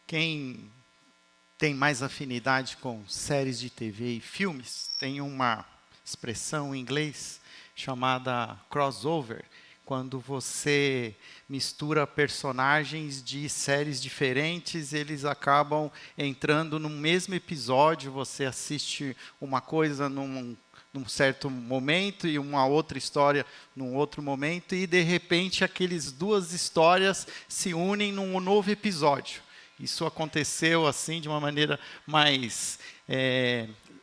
Quem tem mais afinidade com séries de TV e filmes, tem uma expressão em inglês chamada crossover, quando você mistura personagens de séries diferentes, eles acabam entrando no mesmo episódio, você assiste uma coisa num certo momento e uma outra história num outro momento, e de repente aquelas duas histórias se unem num novo episódio. Isso aconteceu assim de uma maneira mais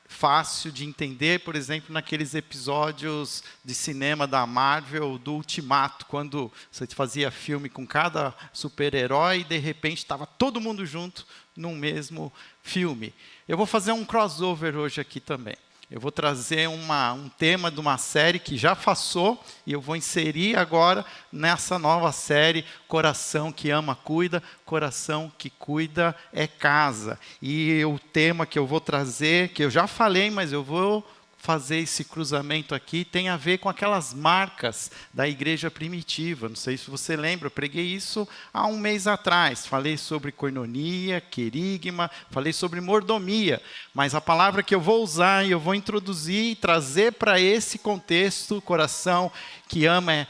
fácil de entender, por exemplo, naqueles episódios de cinema da Marvel, do Ultimato, quando você fazia filme com cada super-herói e de repente estava todo mundo junto num mesmo filme. Eu vou fazer um crossover hoje aqui também. Eu vou trazer um tema de uma série que já passou e eu vou inserir agora nessa nova série, Coração que Ama Cuida, Coração que Cuida é Casa. E o tema que eu vou trazer, que eu já falei, mas eu vou fazer esse cruzamento aqui, tem a ver com aquelas marcas da igreja primitiva. Não sei se você lembra, eu preguei isso há um mês atrás. Falei sobre koinonia, querigma, falei sobre mordomia. Mas a palavra que eu vou usar e eu vou introduzir e trazer para esse contexto, coração que ama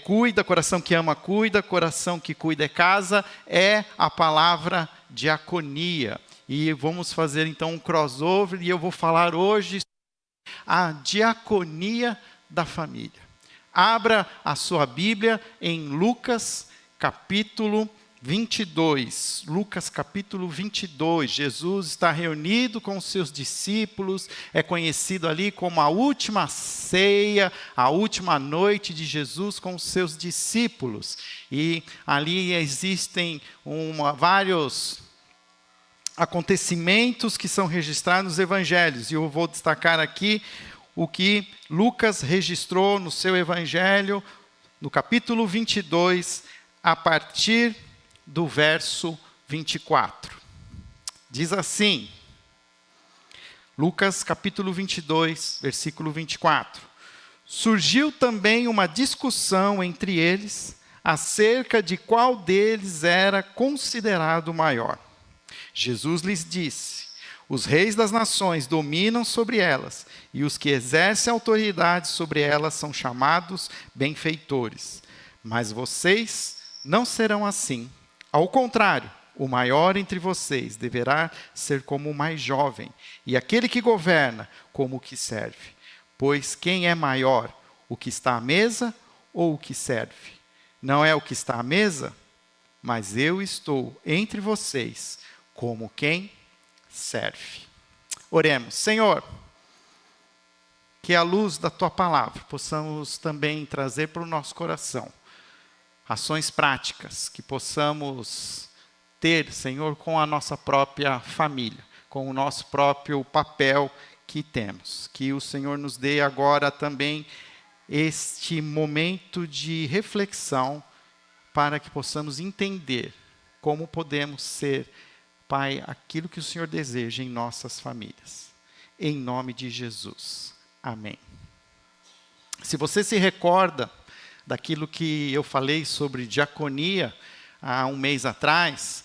cuida, coração que ama cuida, coração que cuida é casa, é a palavra diaconia. E vamos fazer então um crossover e eu vou falar hoje a diaconia da família. Abra a sua Bíblia em Lucas capítulo 22. Lucas capítulo 22. Jesus está reunido com os seus discípulos, é conhecido ali como a última ceia, a última noite de Jesus com os seus discípulos. E ali existem vários acontecimentos que são registrados nos evangelhos. E eu vou destacar aqui o que Lucas registrou no seu evangelho, no capítulo 22, a partir do verso 24. Diz assim, Lucas capítulo 22, versículo 24. Surgiu também uma discussão entre eles acerca de qual deles era considerado maior. Jesus lhes disse: os reis das nações dominam sobre elas, e os que exercem autoridade sobre elas são chamados benfeitores. Mas vocês não serão assim. Ao contrário, o maior entre vocês deverá ser como o mais jovem, e aquele que governa como o que serve. Pois quem é maior, o que está à mesa ou o que serve? Não é o que está à mesa, mas eu estou entre vocês como quem serve. Oremos. Senhor, que a luz da Tua palavra possamos também trazer para o nosso coração ações práticas que possamos ter, Senhor, com a nossa própria família, com o nosso próprio papel que temos. Que o Senhor nos dê agora também este momento de reflexão para que possamos entender como podemos ser, Pai, aquilo que o Senhor deseja em nossas famílias. Em nome de Jesus. Amém. Se você se recorda daquilo que eu falei sobre diaconia há um mês atrás,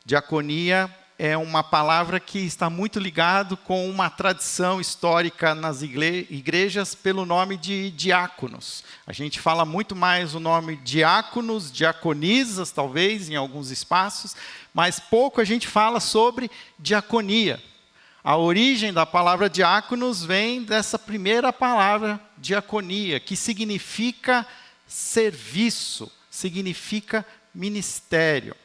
diaconia é uma palavra que está muito ligado com uma tradição histórica nas igrejas pelo nome de diáconos. A gente fala muito mais o nome diáconos, diaconisas, talvez, em alguns espaços, mas pouco a gente fala sobre diaconia. A origem da palavra diáconos vem dessa primeira palavra, diaconia, que significa serviço, significa ministério.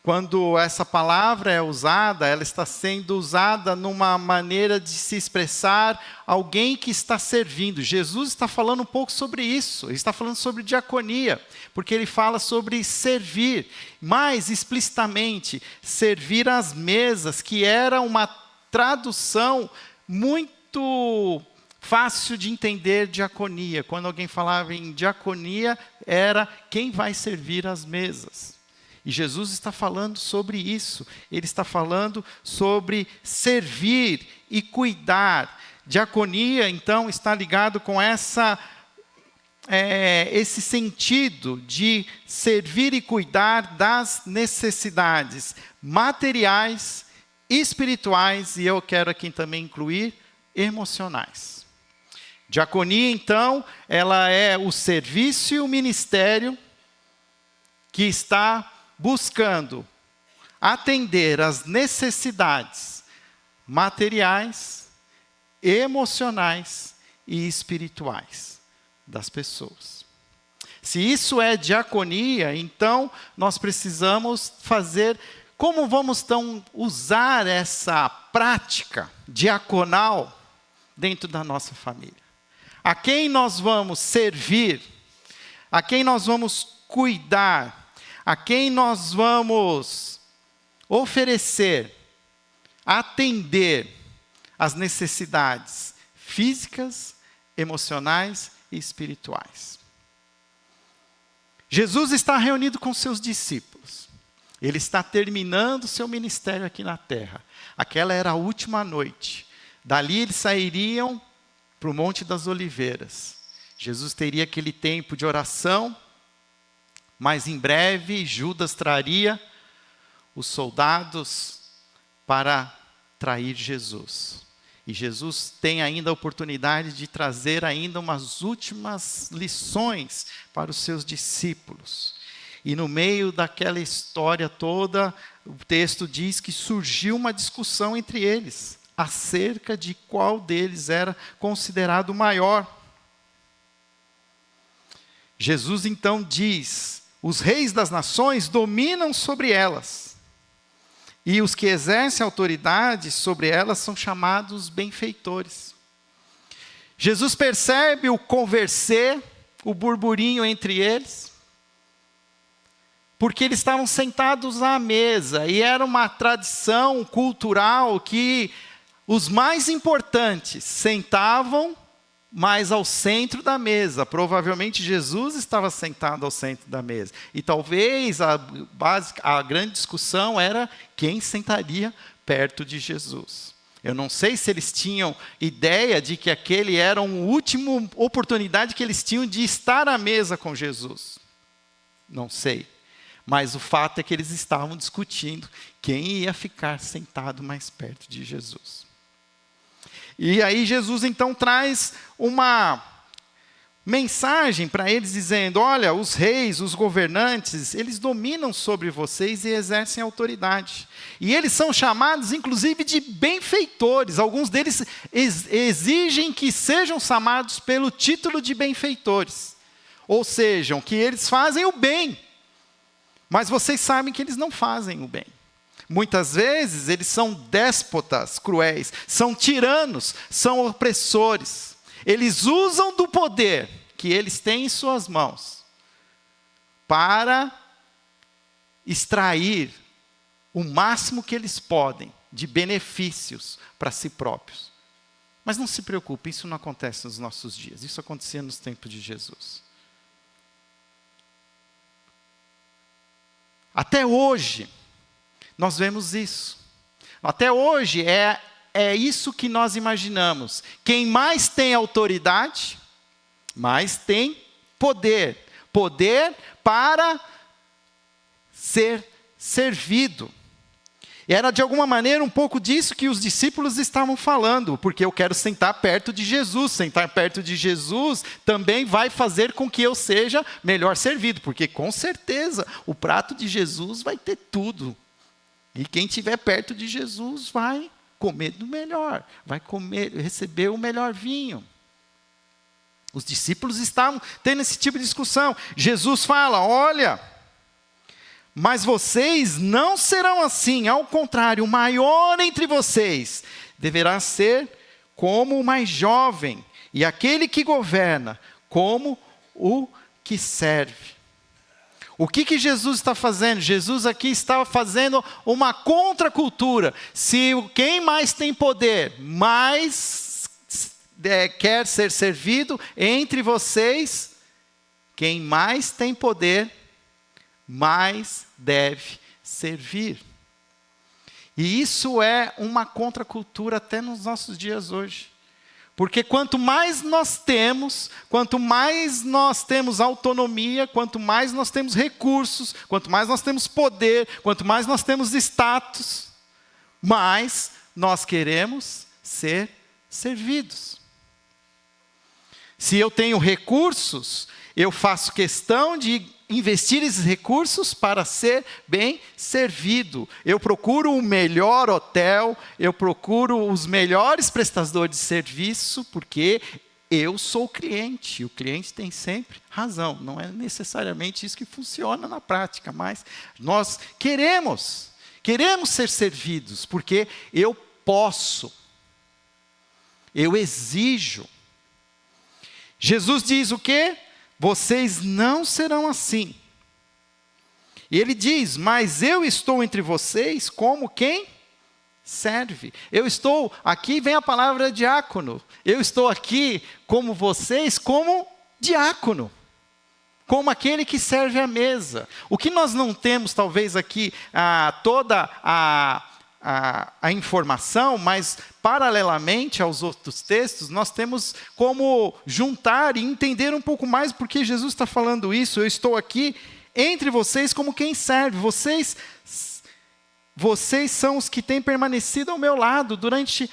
Quando essa palavra é usada, ela está sendo usada numa maneira de se expressar alguém que está servindo. Jesus está falando um pouco sobre isso, ele está falando sobre diaconia, porque ele fala sobre servir, mais explicitamente, servir às mesas, que era uma tradução muito fácil de entender diaconia. Quando alguém falava em diaconia, era quem vai servir às mesas. E Jesus está falando sobre isso. Ele está falando sobre servir e cuidar. Diaconia, então, está ligado com essa esse sentido de servir e cuidar das necessidades materiais, espirituais e eu quero aqui também incluir emocionais. Diaconia, então, ela é o serviço e o ministério que está buscando atender às necessidades materiais, emocionais e espirituais das pessoas. Se isso é diaconia, então nós precisamos fazer. Como vamos então usar essa prática diaconal dentro da nossa família? A quem nós vamos servir? A quem nós vamos cuidar? A quem nós vamos oferecer, atender às necessidades físicas, emocionais e espirituais? Jesus está reunido com seus discípulos. Ele está terminando seu ministério aqui na terra. Aquela era a última noite. Dali eles sairiam para o Monte das Oliveiras. Jesus teria aquele tempo de oração, mas em breve Judas traria os soldados para trair Jesus. E Jesus tem ainda a oportunidade de trazer ainda umas últimas lições para os seus discípulos. E no meio daquela história toda, o texto diz que surgiu uma discussão entre eles, acerca de qual deles era considerado maior. Jesus então diz: os reis das nações dominam sobre elas, e os que exercem autoridade sobre elas são chamados benfeitores. Jesus percebe o conversê, o burburinho entre eles, porque eles estavam sentados à mesa, e era uma tradição cultural que os mais importantes sentavam mais ao centro da mesa. Provavelmente Jesus estava sentado ao centro da mesa. E talvez a grande discussão era quem sentaria perto de Jesus. Eu não sei se eles tinham ideia de que aquele era uma última oportunidade que eles tinham de estar à mesa com Jesus. Não sei. Mas o fato é que eles estavam discutindo quem ia ficar sentado mais perto de Jesus. E aí Jesus então traz uma mensagem para eles dizendo: olha, os reis, os governantes, eles dominam sobre vocês e exercem autoridade. E eles são chamados inclusive de benfeitores. Alguns deles exigem que sejam chamados pelo título de benfeitores. Ou seja, que eles fazem o bem. Mas vocês sabem que eles não fazem o bem. Muitas vezes eles são déspotas cruéis, são tiranos, são opressores. Eles usam do poder que eles têm em suas mãos para extrair o máximo que eles podem de benefícios para si próprios. Mas não se preocupe, isso não acontece nos nossos dias. Isso acontecia nos tempos de Jesus. Até hoje, nós vemos isso. Até hoje é isso que nós imaginamos. Quem mais tem autoridade, mais tem poder. Poder para ser servido. E era de alguma maneira um pouco disso que os discípulos estavam falando, porque eu quero sentar perto de Jesus. Sentar perto de Jesus também vai fazer com que eu seja melhor servido, porque com certeza o prato de Jesus vai ter tudo. E quem estiver perto de Jesus vai comer do melhor, vai receber o melhor vinho. Os discípulos estavam tendo esse tipo de discussão. Jesus fala: olha, mas vocês não serão assim, ao contrário, o maior entre vocês deverá ser como o mais jovem, e aquele que governa como o que serve. O que Jesus está fazendo? Jesus aqui está fazendo uma contracultura. Se quem mais tem poder, mais quer ser servido entre vocês, quem mais tem poder, mais deve servir. E isso é uma contracultura até nos nossos dias hoje. Porque quanto mais nós temos autonomia, quanto mais nós temos recursos, quanto mais nós temos poder, quanto mais nós temos status, mais nós queremos ser servidos. Se eu tenho recursos, eu faço questão de investir esses recursos para ser bem servido. Eu procuro o melhor hotel, eu procuro os melhores prestadores de serviço, porque eu sou o cliente. O cliente tem sempre razão. Não é necessariamente isso que funciona na prática, mas nós queremos ser servidos, porque eu posso, eu exijo. Jesus diz o quê? Vocês não serão assim. E ele diz, mas eu estou entre vocês como quem serve. Eu estou, aqui vem a palavra diácono. Eu estou aqui como vocês, como diácono. Como aquele que serve à mesa. O que nós não temos, talvez aqui, toda a informação, mas paralelamente aos outros textos, nós temos como juntar e entender um pouco mais porque Jesus está falando isso. Eu estou aqui entre vocês como quem serve. Vocês são os que têm permanecido ao meu lado durante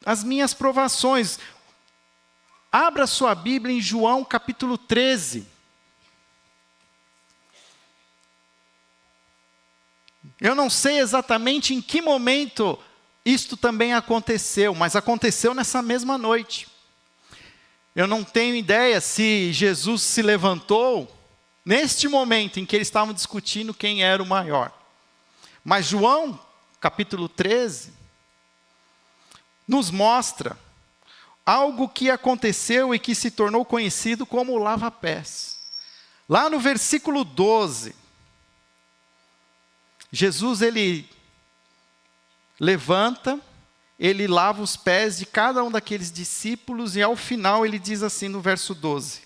as minhas provações. Abra sua Bíblia em João capítulo 13. Eu não sei exatamente em que momento isto também aconteceu, mas aconteceu nessa mesma noite. Eu não tenho ideia se Jesus se levantou neste momento em que eles estavam discutindo quem era o maior. Mas João, capítulo 13, nos mostra algo que aconteceu e que se tornou conhecido como o lava-pés. Lá no versículo 12, Jesus, ele levanta, ele lava os pés de cada um daqueles discípulos e ao final ele diz assim no verso 12: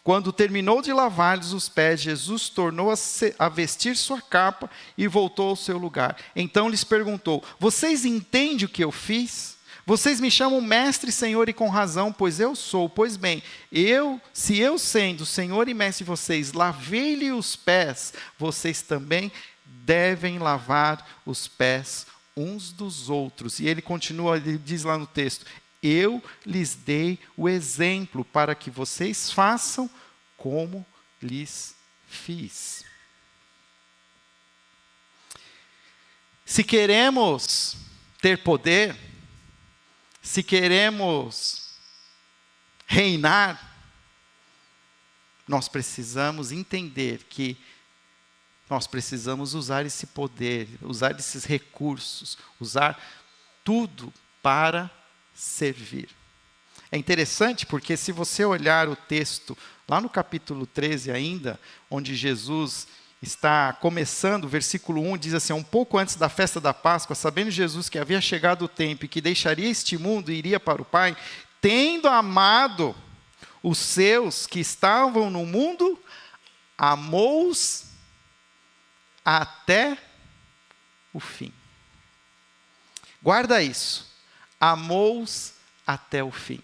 quando terminou de lavar-lhes os pés, Jesus tornou a vestir sua capa e voltou ao seu lugar. Então lhes perguntou: vocês entendem o que eu fiz? Vocês me chamam mestre e senhor e com razão, pois eu sou. Pois bem, se eu sendo senhor e mestre de vocês, lavei-lhe os pés, vocês também devem lavar os pés uns dos outros. E ele continua, ele diz lá no texto: eu lhes dei o exemplo para que vocês façam como lhes fiz. Se queremos ter poder, se queremos reinar, nós precisamos entender que nós precisamos usar esse poder, usar esses recursos, usar tudo para servir. É interessante porque se você olhar o texto, lá no capítulo 13 ainda, onde Jesus está começando, o versículo 1 diz assim: um pouco antes da festa da Páscoa, sabendo Jesus que havia chegado o tempo e que deixaria este mundo e iria para o Pai, tendo amado os seus que estavam no mundo, amou-os até o fim. Guarda isso. Amou-os até o fim.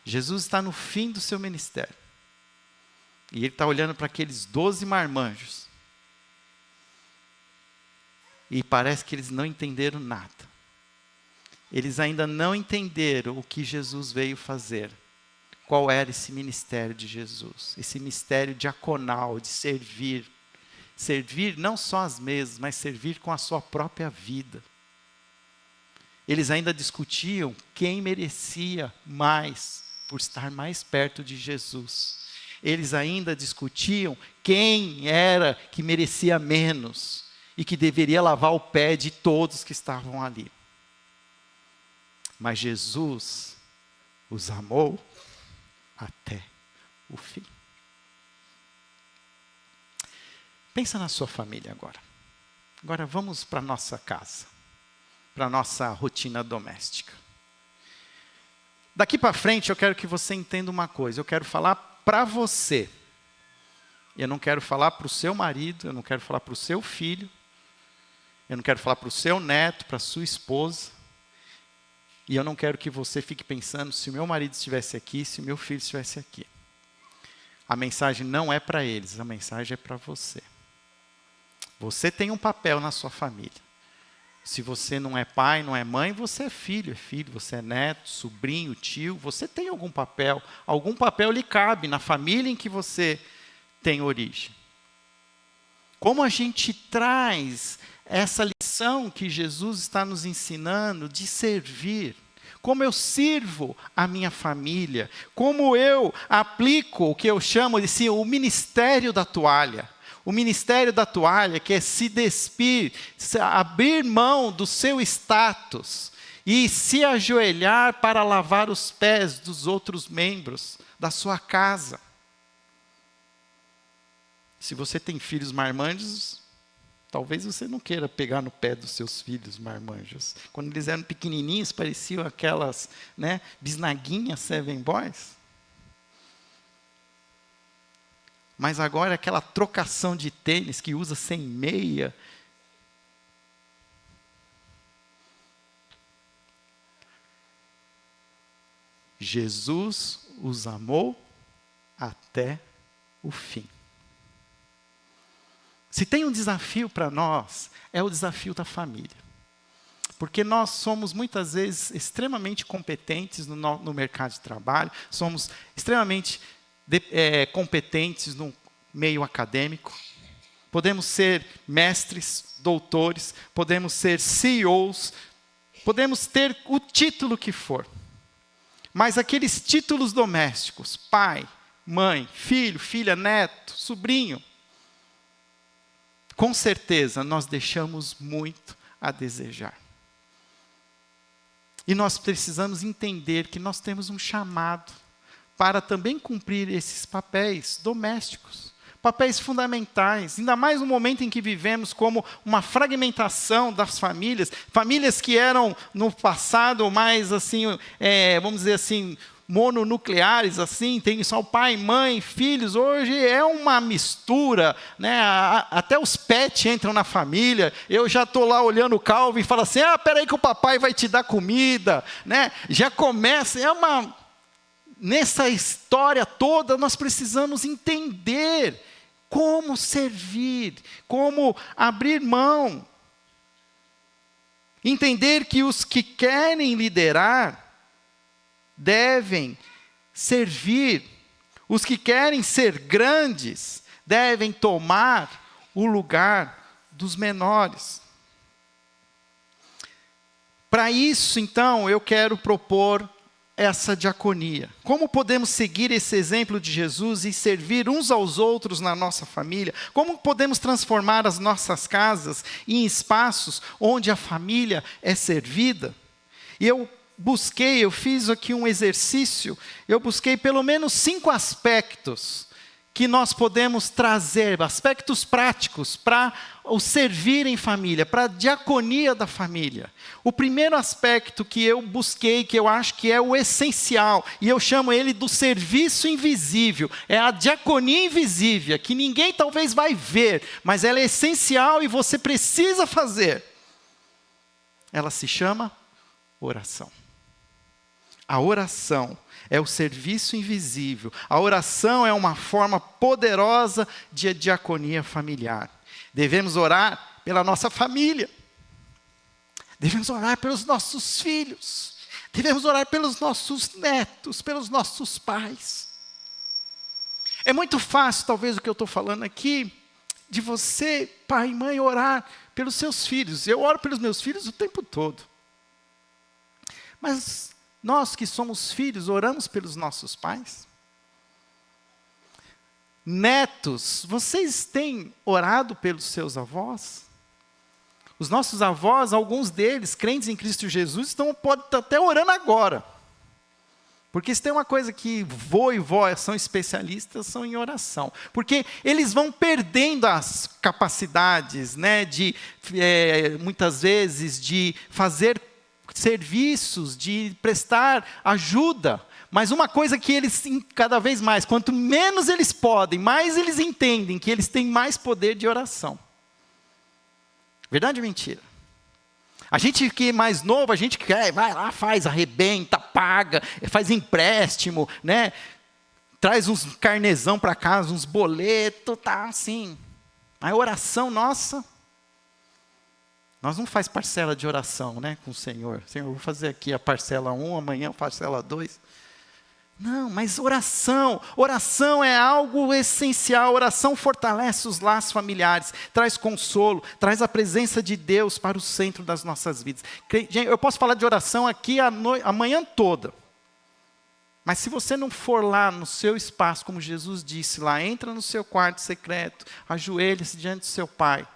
Jesus está no fim do seu ministério. E ele está olhando para aqueles 12 marmanjos. E parece que eles não entenderam nada. Eles ainda não entenderam o que Jesus veio fazer. Qual era esse ministério de Jesus? Esse ministério diaconal, de servir. Servir não só às mesas, mas servir com a sua própria vida. Eles ainda discutiam quem merecia mais por estar mais perto de Jesus. Eles ainda discutiam quem era que merecia menos e que deveria lavar o pé de todos que estavam ali. Mas Jesus os amou até o fim. Pensa na sua família agora. Agora vamos para a nossa casa, para a nossa rotina doméstica. Daqui para frente eu quero que você entenda uma coisa. Eu quero falar para você. Eu não quero falar para o seu marido, eu não quero falar para o seu filho, eu não quero falar para o seu neto, para a sua esposa. E eu não quero que você fique pensando se o meu marido estivesse aqui, se o meu filho estivesse aqui. A mensagem não é para eles, a mensagem é para você. Você tem um papel na sua família. Se você não é pai, não é mãe, você é filho, você é neto, sobrinho, tio, você tem algum papel lhe cabe na família em que você tem origem. Como a gente traz essa lição que Jesus está nos ensinando de servir, como eu sirvo a minha família, como eu aplico o que eu chamo de o ministério da toalha. O ministério da toalha, que é se despir, abrir mão do seu status e se ajoelhar para lavar os pés dos outros membros da sua casa. Se você tem filhos marmanjos, talvez você não queira pegar no pé dos seus filhos marmanjos. Quando eles eram pequenininhos, pareciam aquelas, bisnaguinhas Seven Boys. Mas agora aquela trocação de tênis que usa sem meia. Jesus os amou até o fim. Se tem um desafio para nós, é o desafio da família. Porque nós somos muitas vezes extremamente competentes no mercado de trabalho, somos extremamente competentes no meio acadêmico, podemos ser mestres, doutores, podemos ser CEOs, podemos ter o título que for. Mas aqueles títulos domésticos, pai, mãe, filho, filha, neto, sobrinho, com certeza nós deixamos muito a desejar. E nós precisamos entender que nós temos um chamado para também cumprir esses papéis domésticos, papéis fundamentais, ainda mais no momento em que vivemos como uma fragmentação das famílias, famílias que eram no passado mais assim, vamos dizer assim, mononucleares, assim, tem só o pai, mãe, filhos. Hoje é uma mistura, até os pets entram na família. Eu já estou lá olhando o Calvin e falo assim, peraí que o papai vai te dar comida, já começa, nessa história toda nós precisamos entender como servir, como abrir mão. Entender que os que querem liderar devem servir. Os que querem ser grandes devem tomar o lugar dos menores. Para isso, então, eu quero propor essa diaconia. Como podemos seguir esse exemplo de Jesus e servir uns aos outros na nossa família? Como podemos transformar as nossas casas em espaços onde a família é servida? E eu fiz aqui um exercício, eu busquei pelo menos 5 aspectos que nós podemos trazer, aspectos práticos para o servir em família, para a diaconia da família. O primeiro aspecto que eu busquei, que eu acho que é o essencial, e eu chamo ele do serviço invisível, é a diaconia invisível, que ninguém talvez vai ver, mas ela é essencial e você precisa fazer. Ela se chama oração. A oração é o serviço invisível. A oração é uma forma poderosa de diaconia familiar. Devemos orar pela nossa família. Devemos orar pelos nossos filhos. Devemos orar pelos nossos netos, pelos nossos pais. É muito fácil, talvez, o que eu estou falando aqui, de você, pai e mãe, orar pelos seus filhos. Eu oro pelos meus filhos o tempo todo. Mas nós que somos filhos, oramos pelos nossos pais? Netos, vocês têm orado pelos seus avós? Os nossos avós, alguns deles, crentes em Cristo Jesus, podem estar até orando agora. Porque se tem uma coisa que vô e vó são especialistas, são em oração. Porque eles vão perdendo as capacidades, muitas vezes, de fazer serviços, de prestar ajuda. Mas uma coisa que eles, cada vez mais, quanto menos eles podem, mais eles entendem que eles têm mais poder de oração. Verdade ou mentira? A gente que é mais novo, a gente quer, vai lá, faz, arrebenta, paga, faz empréstimo, né? Traz uns carnezão para casa, uns boletos, tá assim. A oração, nossa, nós não faz parcela de oração, né, com o Senhor. Senhor, eu vou fazer aqui a parcela 1, amanhã a parcela 2. Não, mas oração é algo essencial. Oração fortalece os laços familiares, traz consolo, traz a presença de Deus para o centro das nossas vidas. Gente, eu posso falar de oração aqui a manhã toda. Mas se você não for lá no seu espaço, como Jesus disse lá, entra no seu quarto secreto, ajoelhe-se diante do seu Pai,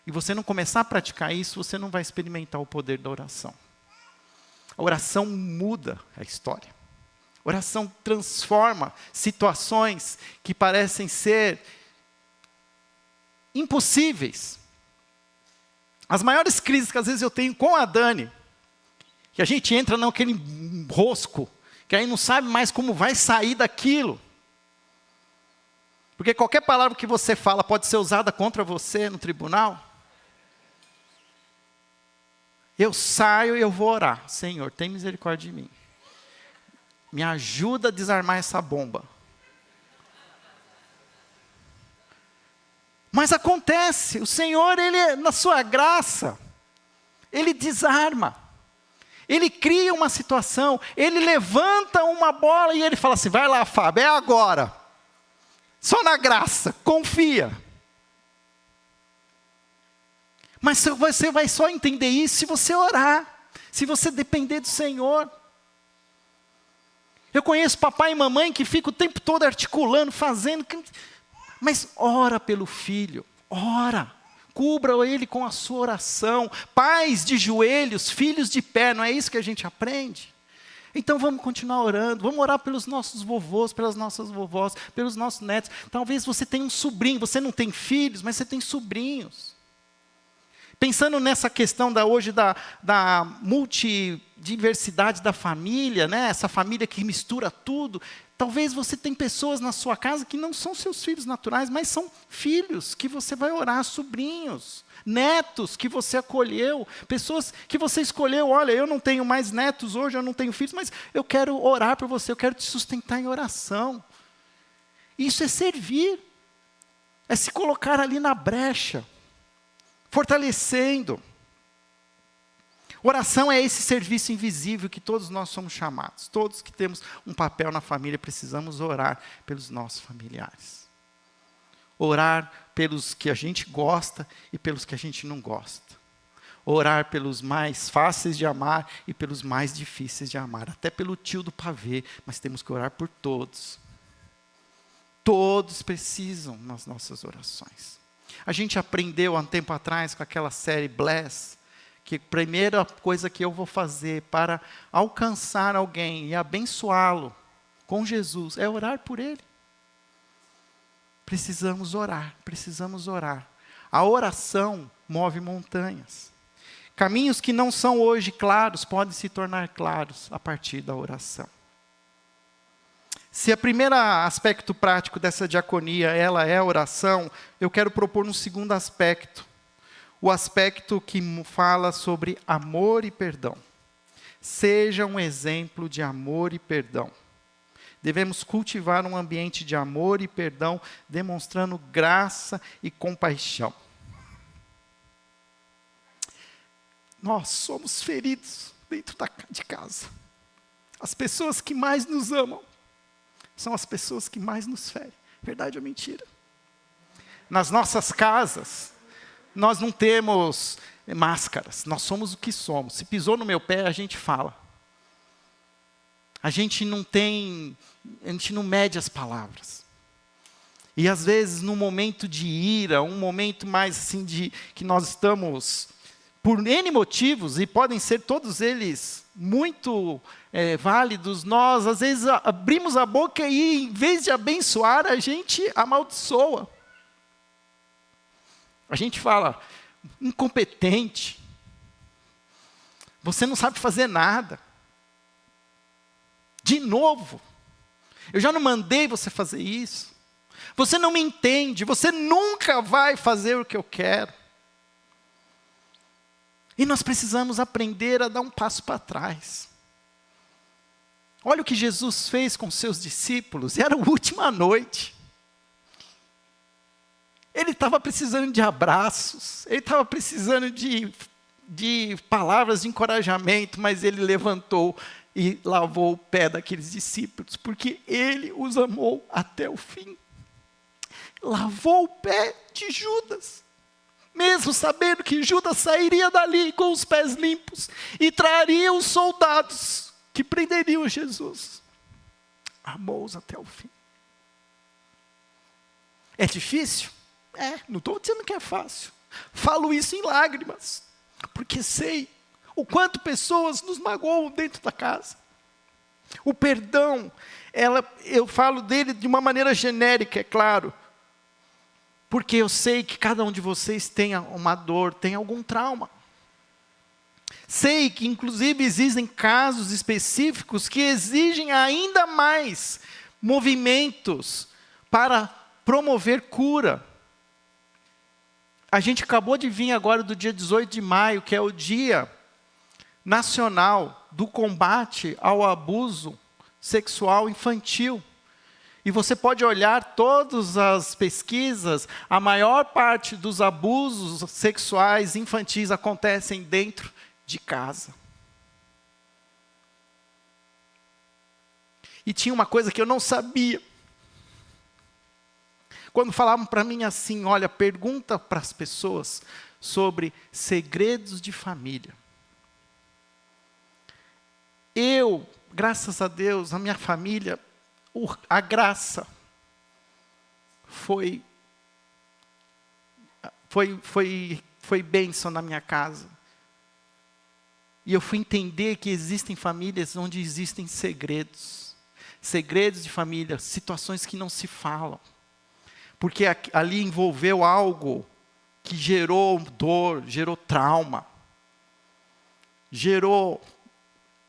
e você não começar a praticar isso, você não vai experimentar o poder da oração. A oração muda a história. A oração transforma situações que parecem ser impossíveis. As maiores crises que às vezes eu tenho com a Dani, que a gente entra naquele rosco, que aí não sabe mais como vai sair daquilo. Porque qualquer palavra que você fala pode ser usada contra você no tribunal. Eu saio e eu vou orar. Senhor, tem misericórdia de mim. Me ajuda a desarmar essa bomba. Mas acontece, o Senhor, Ele, na sua graça, Ele desarma. Ele cria uma situação, Ele levanta uma bola e Ele fala assim, vai lá, Fábio, é agora. Só na graça, confia. Mas você vai só entender isso se você orar, se você depender do Senhor. Eu conheço papai e mamãe que ficam o tempo todo articulando, fazendo, mas ora pelo filho, ora, cubra ele com a sua oração. Pais de joelhos, filhos de pé, não é isso que a gente aprende? Então vamos continuar orando, vamos orar pelos nossos vovôs, pelas nossas vovós, pelos nossos netos. Talvez você tenha um sobrinho, você não tem filhos, mas você tem sobrinhos. Pensando nessa questão hoje da multidiversidade da família, né? Essa família que mistura tudo, talvez você tenha pessoas na sua casa que não são seus filhos naturais, mas são filhos que você vai orar, sobrinhos, netos que você acolheu, pessoas que você escolheu, olha, eu não tenho mais netos hoje, eu não tenho filhos, mas eu quero orar por você, eu quero te sustentar em oração. Isso é servir, é se colocar ali na brecha, fortalecendo. Oração é esse serviço invisível que todos nós somos chamados. Todos que temos um papel na família precisamos orar pelos nossos familiares. Orar pelos que a gente gosta e pelos que a gente não gosta. Orar pelos mais fáceis de amar e pelos mais difíceis de amar. Até pelo tio do pavê, mas temos que orar por todos. Todos precisam nas nossas orações. A gente aprendeu há um tempo atrás com aquela série Bless, que a primeira coisa que eu vou fazer para alcançar alguém e abençoá-lo com Jesus é orar por ele. Precisamos orar, precisamos orar. A oração move montanhas. Caminhos que não são hoje claros podem se tornar claros a partir da oração. Se o primeiro aspecto prático dessa diaconia, ela é a oração, eu quero propor um segundo aspecto. O aspecto que fala sobre amor e perdão. Seja um exemplo de amor e perdão. Devemos cultivar um ambiente de amor e perdão, demonstrando graça e compaixão. Nós somos feridos dentro de casa. As pessoas que mais nos amam são as pessoas que mais nos ferem. Verdade ou mentira? Nas nossas casas, nós não temos máscaras. Nós somos o que somos. Se pisou no meu pé, a gente fala. A gente não mede as palavras. E às vezes, num momento de ira, um momento mais assim que nós estamos, por N motivos, e podem ser todos eles muito válidos, nós às vezes abrimos a boca e, em vez de abençoar, a gente amaldiçoa. A gente fala, incompetente, você não sabe fazer nada. De novo, eu já não mandei você fazer isso. Você não me entende, você nunca vai fazer o que eu quero. E nós precisamos aprender a dar um passo para trás. Olha o que Jesus fez com seus discípulos, era a última noite. Ele estava precisando de abraços, ele estava precisando de palavras de encorajamento, mas ele levantou e lavou o pé daqueles discípulos, porque ele os amou até o fim. Lavou o pé de Judas, mesmo sabendo que Judas sairia dali com os pés limpos e traria os soldados que prenderiam Jesus. Amou-os até o fim. É difícil? Não estou dizendo que é fácil. Falo isso em lágrimas, porque sei o quanto pessoas nos magoam dentro da casa. O perdão, eu falo dele de uma maneira genérica, é claro, porque eu sei que cada um de vocês tem uma dor, tem algum trauma. Sei que inclusive existem casos específicos que exigem ainda mais movimentos para promover cura. A gente acabou de vir agora do dia 18 de maio, que é o Dia Nacional do Combate ao Abuso Sexual Infantil. E você pode olhar todas as pesquisas, a maior parte dos abusos sexuais infantis acontecem dentro de casa. E tinha uma coisa que eu não sabia. Quando falavam para mim assim, olha, pergunta para as pessoas sobre segredos de família. Eu, graças a Deus, a minha família, a graça foi bênção na minha casa. E eu fui entender que existem famílias onde existem segredos. Segredos de família, situações que não se falam. Porque ali envolveu algo que gerou dor, gerou trauma, gerou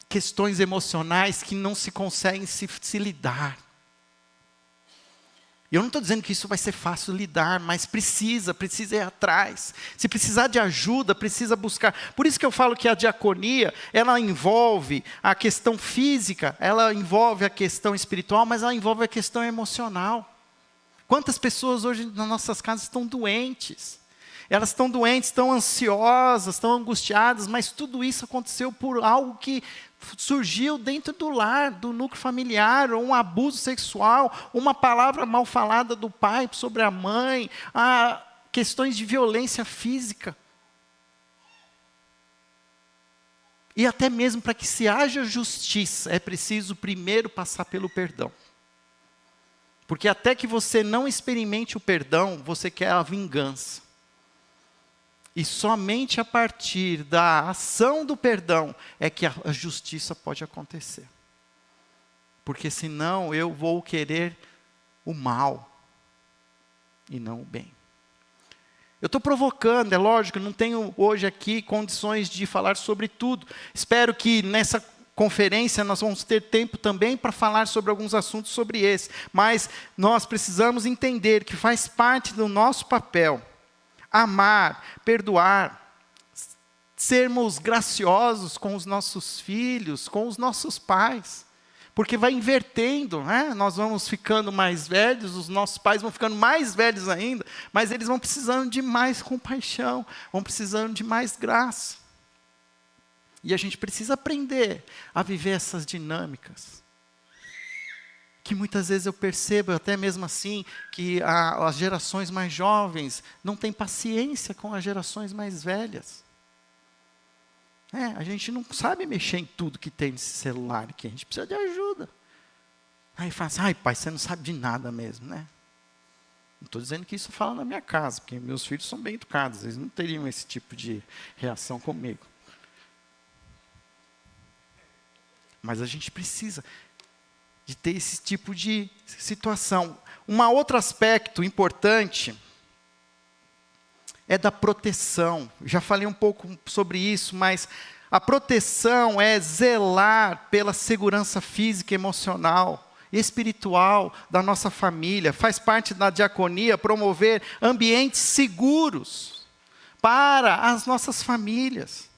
questões emocionais que não se conseguem se lidar. E eu não estou dizendo que isso vai ser fácil lidar, mas precisa ir atrás. Se precisar de ajuda, precisa buscar. Por isso que eu falo que a diaconia, ela envolve a questão física, ela envolve a questão espiritual, mas ela envolve a questão emocional. Quantas pessoas hoje nas nossas casas estão doentes? Elas estão doentes, estão ansiosas, estão angustiadas, mas tudo isso aconteceu por algo que surgiu dentro do lar, do núcleo familiar, ou um abuso sexual, uma palavra mal falada do pai sobre a mãe, questões de violência física. E até mesmo para que se haja justiça, é preciso primeiro passar pelo perdão. Porque até que você não experimente o perdão, você quer a vingança. E somente a partir da ação do perdão é que a justiça pode acontecer. Porque senão eu vou querer o mal e não o bem. Eu estou provocando, é lógico, não tenho hoje aqui condições de falar sobre tudo. Espero que nessa conferência nós vamos ter tempo também para falar sobre alguns assuntos sobre esse. Mas nós precisamos entender que faz parte do nosso papel amar, perdoar, sermos graciosos com os nossos filhos, com os nossos pais. Porque vai invertendo, né? Nós vamos ficando mais velhos, os nossos pais vão ficando mais velhos ainda, mas eles vão precisando de mais compaixão, vão precisando de mais graça. E a gente precisa aprender a viver essas dinâmicas. Que muitas vezes eu percebo, até mesmo assim, que as gerações mais jovens não têm paciência com as gerações mais velhas. A gente não sabe mexer em tudo que tem nesse celular aqui, a gente precisa de ajuda. Aí fala assim, ai pai, você não sabe de nada mesmo, né? Não estou dizendo que isso fala na minha casa, porque meus filhos são bem educados, eles não teriam esse tipo de reação comigo. Mas a gente precisa de ter esse tipo de situação. Um outro aspecto importante é da proteção. Já falei um pouco sobre isso, mas a proteção é zelar pela segurança física, emocional, espiritual da nossa família. Faz parte da diaconia promover ambientes seguros para as nossas famílias.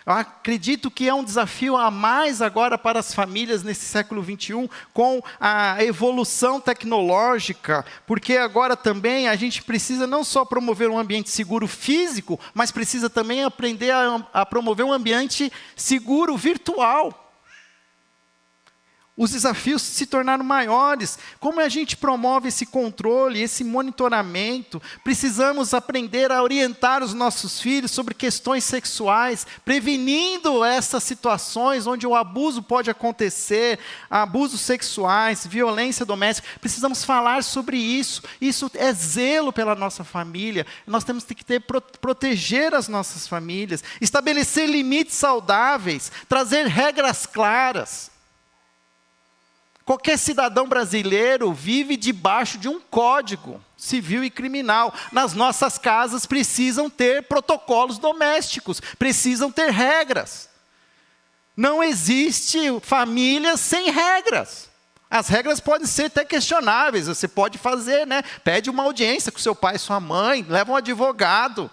Eu acredito que é um desafio a mais agora para as famílias nesse século XXI, com a evolução tecnológica, porque agora também a gente precisa não só promover um ambiente seguro físico, mas precisa também aprender a promover um ambiente seguro virtual. Os desafios se tornaram maiores. Como a gente promove esse controle, esse monitoramento? Precisamos aprender a orientar os nossos filhos sobre questões sexuais, prevenindo essas situações onde o abuso pode acontecer, abusos sexuais, violência doméstica. Precisamos falar sobre isso. Isso é zelo pela nossa família. Nós temos que proteger as nossas famílias, estabelecer limites saudáveis, trazer regras claras. Qualquer cidadão brasileiro vive debaixo de um código civil e criminal. Nas nossas casas precisam ter protocolos domésticos, precisam ter regras. Não existe família sem regras. As regras podem ser até questionáveis, você pode fazer, né? Pede uma audiência com seu pai e sua mãe, leva um advogado.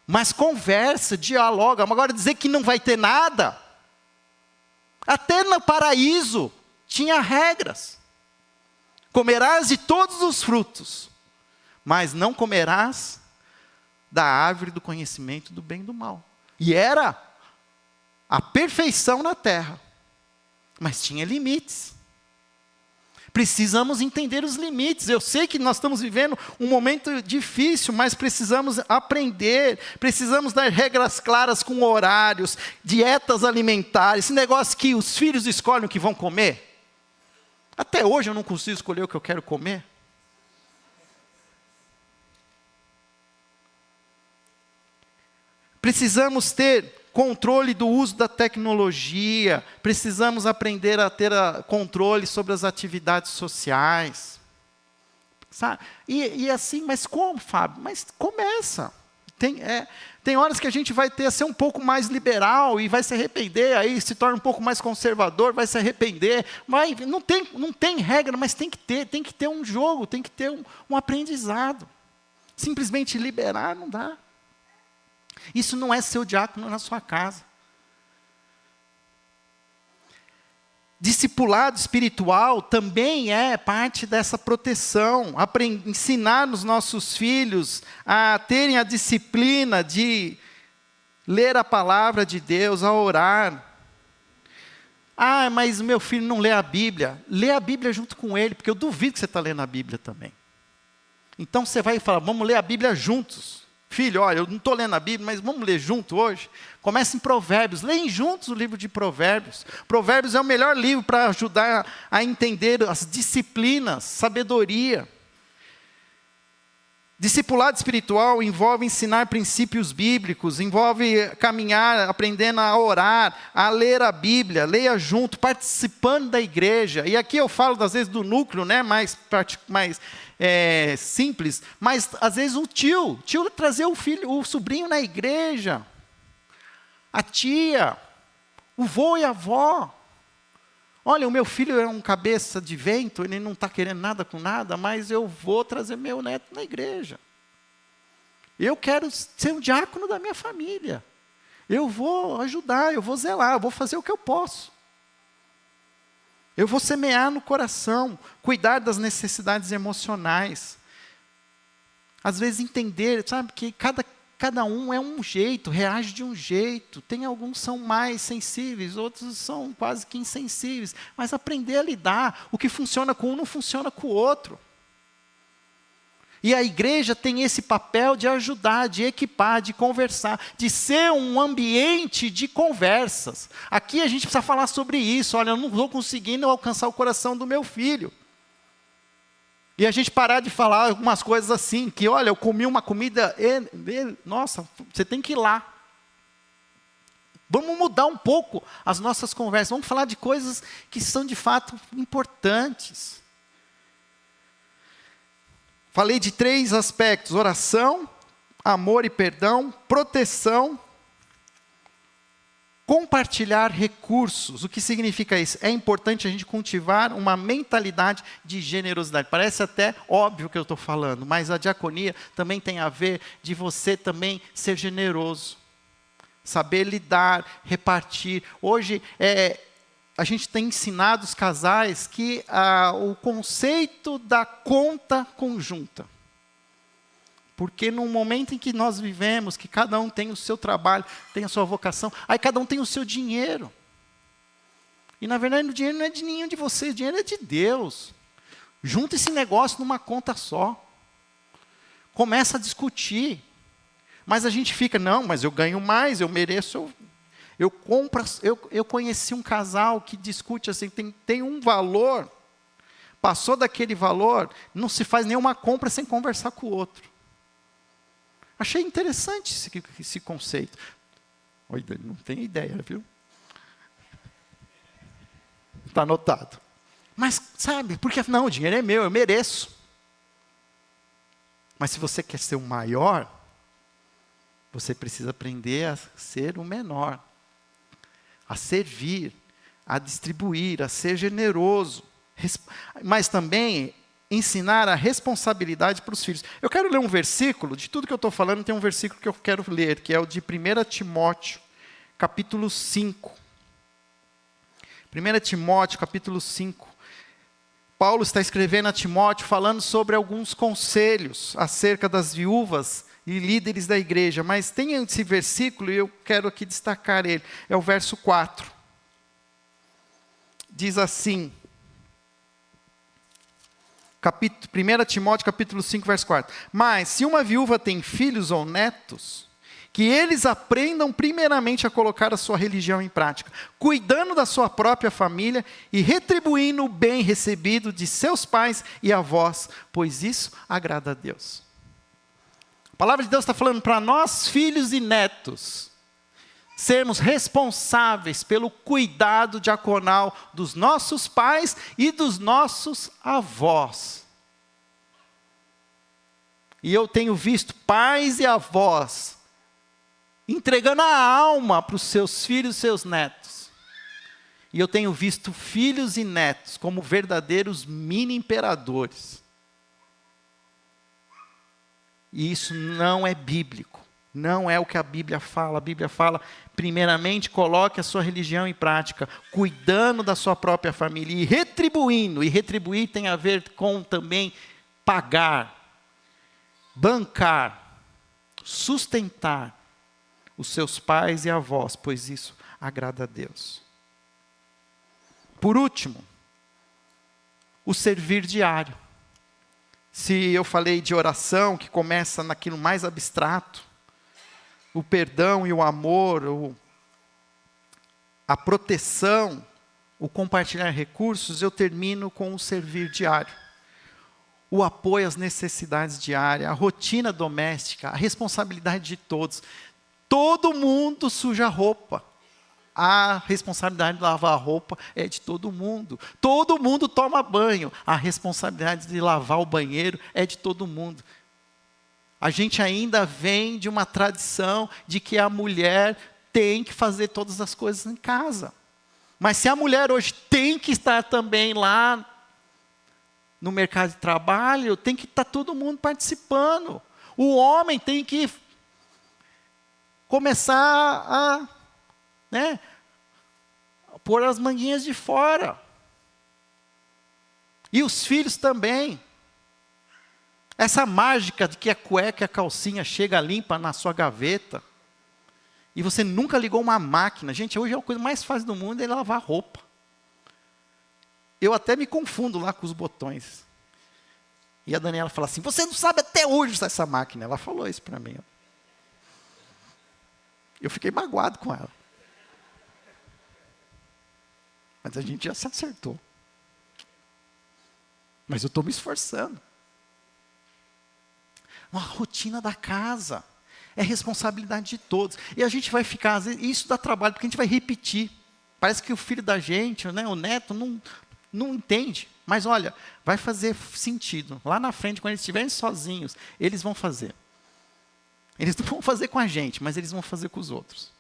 Mas conversa, dialoga. Agora dizer que não vai ter nada... Até no paraíso tinha regras. Comerás de todos os frutos, mas não comerás da árvore do conhecimento do bem e do mal. E era a perfeição na terra, mas tinha limites. Precisamos entender os limites. Eu sei que nós estamos vivendo um momento difícil, mas precisamos aprender, precisamos dar regras claras com horários, dietas alimentares, esse negócio que os filhos escolhem o que vão comer. Até hoje eu não consigo escolher o que eu quero comer. Precisamos ter controle do uso da tecnologia, precisamos aprender a ter controle sobre as atividades sociais. Sabe? E assim, mas como, Fábio? Mas começa. Tem horas que a gente vai ter a ser um pouco mais liberal e vai se arrepender, aí se torna um pouco mais conservador, vai se arrepender. Não tem regra, mas tem que ter um jogo, tem que ter um aprendizado. Simplesmente liberar não dá. Isso não é ser o diácono na sua casa. Discipulado espiritual também é parte dessa proteção. Ensinar os nossos filhos a terem a disciplina de ler a palavra de Deus, a orar. Ah, mas meu filho não lê a Bíblia. Lê a Bíblia junto com ele, porque eu duvido que você está lendo a Bíblia também. Então você vai falar, vamos ler a Bíblia juntos. Filho, olha, eu não estou lendo a Bíblia, mas vamos ler junto hoje? Começa em Provérbios, leem juntos o livro de Provérbios. Provérbios é o melhor livro para ajudar a entender as disciplinas, sabedoria. Discipulado espiritual envolve ensinar princípios bíblicos, envolve caminhar, aprendendo a orar, a ler a Bíblia, leia junto, participando da igreja. E aqui eu falo, às vezes, do núcleo, né, mais simples, mas às vezes o tio trazer o sobrinho na igreja, a tia, o vô e a avó. Olha, o meu filho é um cabeça de vento, ele não está querendo nada com nada, mas eu vou trazer meu neto na igreja. Eu quero ser um diácono da minha família. Eu vou ajudar, eu vou zelar, eu vou fazer o que eu posso. Eu vou semear no coração, cuidar das necessidades emocionais. Às vezes entender, sabe, que cada um é um jeito, reage de um jeito. Tem alguns que são mais sensíveis, outros são quase que insensíveis. Mas aprender a lidar, o que funciona com um não funciona com o outro. E a igreja tem esse papel de ajudar, de equipar, de conversar, de ser um ambiente de conversas. Aqui a gente precisa falar sobre isso. Olha, eu não estou conseguindo alcançar o coração do meu filho. E a gente parar de falar algumas coisas assim, que olha, eu comi uma comida, nossa, você tem que ir lá. Vamos mudar um pouco as nossas conversas, vamos falar de coisas que são de fato importantes. Falei de 3 aspectos: oração, amor e perdão, proteção, compartilhar recursos. O que significa isso? É importante a gente cultivar uma mentalidade de generosidade. Parece até óbvio o que eu estou falando, mas a diaconia também tem a ver de você também ser generoso. saber lidar, repartir. Hoje, a gente tem ensinado os casais que o conceito da conta conjunta. Porque no momento em que nós vivemos, que cada um tem o seu trabalho, tem a sua vocação, aí cada um tem o seu dinheiro. E na verdade o dinheiro não é de nenhum de vocês, o dinheiro é de Deus. Junta esse negócio numa conta só. Começa a discutir. Mas a gente fica, não, mas eu ganho mais, eu mereço. Eu conheci um casal que discute assim, tem um valor, passou daquele valor, não se faz nenhuma compra sem conversar com o outro. Achei interessante esse conceito. Oi, não tem ideia, viu? Está anotado. Mas, sabe, porque não, o dinheiro é meu, eu mereço. Mas se você quer ser o maior, você precisa aprender a ser o menor. A servir, a distribuir, a ser generoso. Mas também ensinar a responsabilidade para os filhos. Eu quero ler um versículo, de tudo que eu estou falando, tem um versículo que eu quero ler, que é o de 1 Timóteo, capítulo 5. 1 Timóteo, capítulo 5. Paulo está escrevendo a Timóteo, falando sobre alguns conselhos acerca das viúvas e líderes da igreja. Mas tem esse versículo, e eu quero aqui destacar ele. É o verso 4. Diz assim... 1 Timóteo capítulo 5, verso 4. Mas, se uma viúva tem filhos ou netos, que eles aprendam primeiramente a colocar a sua religião em prática, cuidando da sua própria família e retribuindo o bem recebido de seus pais e avós, pois isso agrada a Deus. A palavra de Deus está falando para nós, filhos e netos, sermos responsáveis pelo cuidado diaconal dos nossos pais e dos nossos avós. E eu tenho visto pais e avós entregando a alma para os seus filhos e seus netos. E eu tenho visto filhos e netos como verdadeiros mini imperadores. E isso não é bíblico. Não é o que a Bíblia fala. A Bíblia fala, primeiramente, coloque a sua religião em prática, cuidando da sua própria família e retribuindo. E retribuir tem a ver com também pagar, bancar, sustentar os seus pais e avós, pois isso agrada a Deus. Por último, o servir diário. Se eu falei de oração, que começa naquilo mais abstrato, o perdão e o amor, a proteção, o compartilhar recursos, eu termino com o servir diário. O apoio às necessidades diárias, a rotina doméstica, a responsabilidade de todos. Todo mundo suja a roupa. A responsabilidade de lavar a roupa é de todo mundo. Todo mundo toma banho. A responsabilidade de lavar o banheiro é de todo mundo. A gente ainda vem de uma tradição de que a mulher tem que fazer todas as coisas em casa. Mas se a mulher hoje tem que estar também lá no mercado de trabalho, tem que estar todo mundo participando. O homem tem que começar a pôr as manguinhas de fora. E os filhos também. Essa mágica de que a cueca e a calcinha chega limpa na sua gaveta, e você nunca ligou uma máquina. Gente, hoje a coisa mais fácil do mundo é lavar roupa. Eu até me confundo lá com os botões. E a Daniela fala assim, você não sabe até hoje usar essa máquina. Ela falou isso para mim. Eu fiquei magoado com ela. Mas a gente já se acertou. Mas eu estou me esforçando. Uma rotina da casa. É responsabilidade de todos. E a gente vai ficar, às vezes, isso dá trabalho, porque a gente vai repetir. Parece que o filho da gente, o neto, não entende. Mas olha, vai fazer sentido. Lá na frente, quando eles estiverem sozinhos, eles vão fazer. Eles não vão fazer com a gente, mas eles vão fazer com os outros.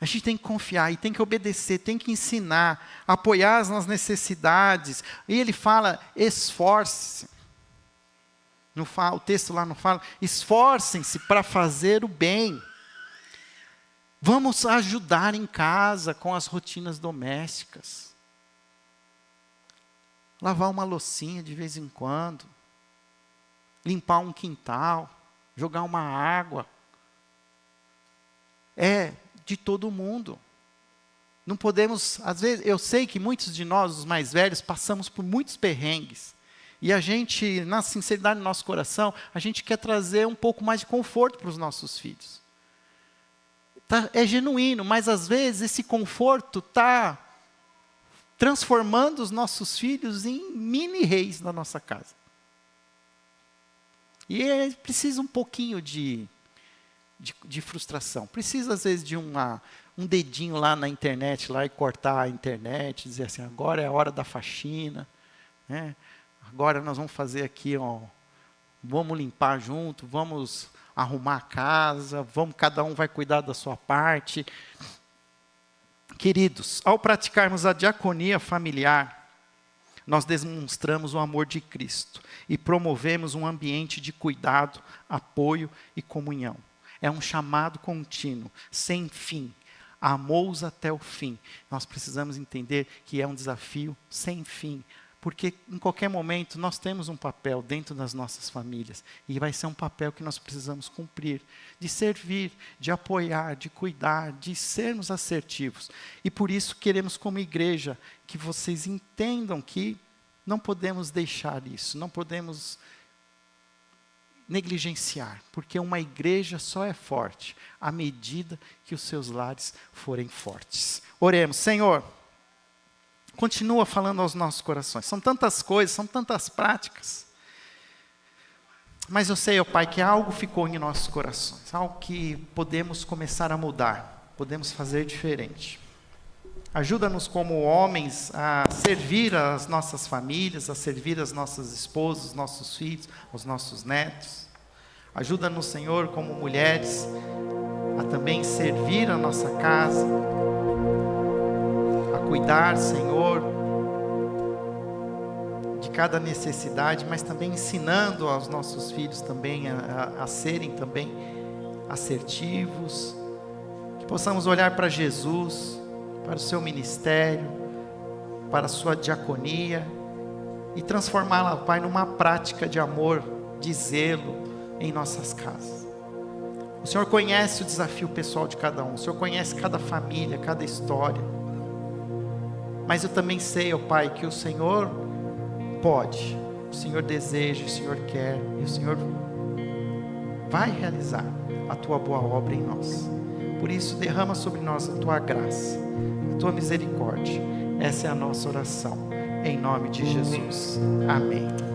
A gente tem que confiar e tem que obedecer, tem que ensinar, apoiar nas necessidades. E ele fala, esforce-se. O texto lá não fala, esforcem-se para fazer o bem. Vamos ajudar em casa com as rotinas domésticas. Lavar uma loucinha de vez em quando. Limpar um quintal. Jogar uma água. É de todo mundo. Não podemos, às vezes, eu sei que muitos de nós, os mais velhos, passamos por muitos perrengues. E a gente, na sinceridade do nosso coração, a gente quer trazer um pouco mais de conforto para os nossos filhos. É genuíno, mas às vezes esse conforto está transformando os nossos filhos em mini-reis na nossa casa. E precisa um pouquinho de frustração. Precisa, às vezes, de um dedinho lá na internet, lá e cortar a internet, dizer assim, agora é a hora da faxina, né? Agora nós vamos fazer aqui, vamos limpar junto, vamos arrumar a casa, cada um vai cuidar da sua parte. Queridos, ao praticarmos a diaconia familiar, nós demonstramos o amor de Cristo e promovemos um ambiente de cuidado, apoio e comunhão. É um chamado contínuo, sem fim. Amou-os até o fim. Nós precisamos entender que é um desafio sem fim. Porque em qualquer momento nós temos um papel dentro das nossas famílias. E vai ser um papel que nós precisamos cumprir. De servir, de apoiar, de cuidar, de sermos assertivos. E por isso queremos como igreja que vocês entendam que não podemos deixar isso. Não podemos negligenciar, porque uma igreja só é forte à medida que os seus lares forem fortes. Oremos. Senhor, continua falando aos nossos corações. São tantas coisas, são tantas práticas. Mas eu sei, ó Pai, que algo ficou em nossos corações, algo que podemos começar a mudar, podemos fazer diferente. Ajuda-nos como homens a servir as nossas famílias, a servir as nossas esposas, os nossos filhos, os nossos netos. Ajuda-nos, Senhor, como mulheres, a também servir a nossa casa, a cuidar, Senhor, de cada necessidade, mas também ensinando aos nossos filhos também a serem também assertivos, que possamos olhar para Jesus, para o seu ministério, para a sua diaconia e transformá-la, Pai, numa prática de amor, de zelo em nossas casas. O Senhor conhece o desafio pessoal de cada um, o Senhor conhece cada família, cada história. Mas eu também sei, ó Pai, que o Senhor pode, o Senhor deseja, o Senhor quer, e o Senhor vai realizar a Tua boa obra em nós. Por isso, derrama sobre nós a Tua graça, a Tua misericórdia. Essa é a nossa oração, em nome de Jesus. Amém.